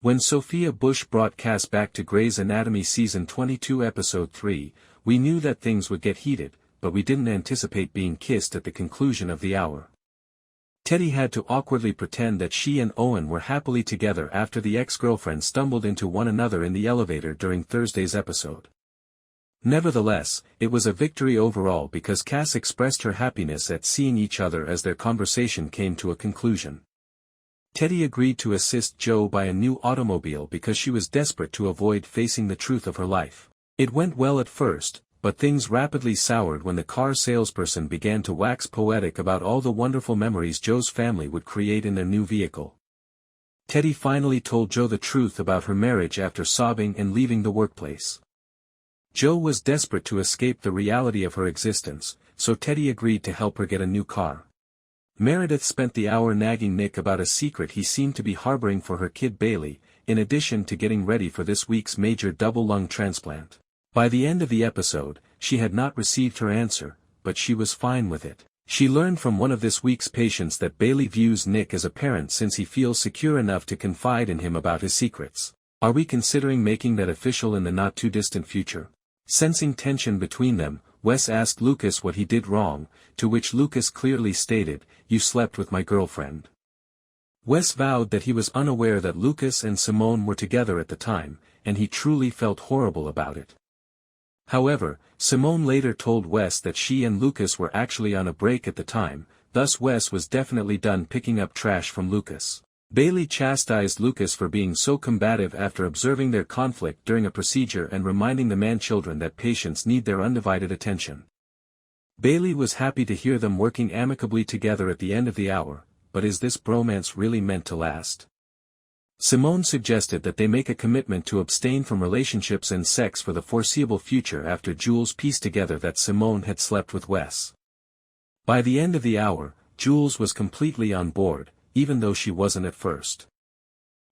When Sophia Bush brought Cass back to Grey's Anatomy Season 22 Episode 3, we knew that things would get heated, but we didn't anticipate being kissed at the conclusion of the hour. Teddy had to awkwardly pretend that she and Owen were happily together after the ex-girlfriend stumbled into one another in the elevator during Thursday's episode. Nevertheless, it was a victory overall because Cass expressed her happiness at seeing each other as their conversation came to a conclusion. Teddy agreed to assist Jo buy a new automobile because she was desperate to avoid facing the truth of her life. It went well at first, but things rapidly soured when the car salesperson began to wax poetic about all the wonderful memories Jo's family would create in their new vehicle. Teddy finally told Jo the truth about her marriage after sobbing and leaving the workplace. Jo was desperate to escape the reality of her existence, so Teddy agreed to help her get a new car. Meredith spent the hour nagging Nick about a secret he seemed to be harboring for her kid Bailey, in addition to getting ready for this week's major double lung transplant. By the end of the episode, she had not received her answer, but she was fine with it. She learned from one of this week's patients that Bailey views Nick as a parent since he feels secure enough to confide in him about his secrets. Are we considering making that official in the not-too-distant future? Sensing tension between them, Wes asked Lucas what he did wrong, to which Lucas clearly stated, "You slept with my girlfriend." Wes vowed that he was unaware that Lucas and Simone were together at the time, and he truly felt horrible about it. However, Simone later told Wes that she and Lucas were actually on a break at the time, thus Wes was definitely done picking up trash from Lucas. Bailey chastised Lucas for being so combative after observing their conflict during a procedure and reminding the man-children that patients need their undivided attention. Bailey was happy to hear them working amicably together at the end of the hour, but is this bromance really meant to last? Simone suggested that they make a commitment to abstain from relationships and sex for the foreseeable future after Jules pieced together that Simone had slept with Wes. By the end of the hour, Jules was completely on board, even though she wasn't at first.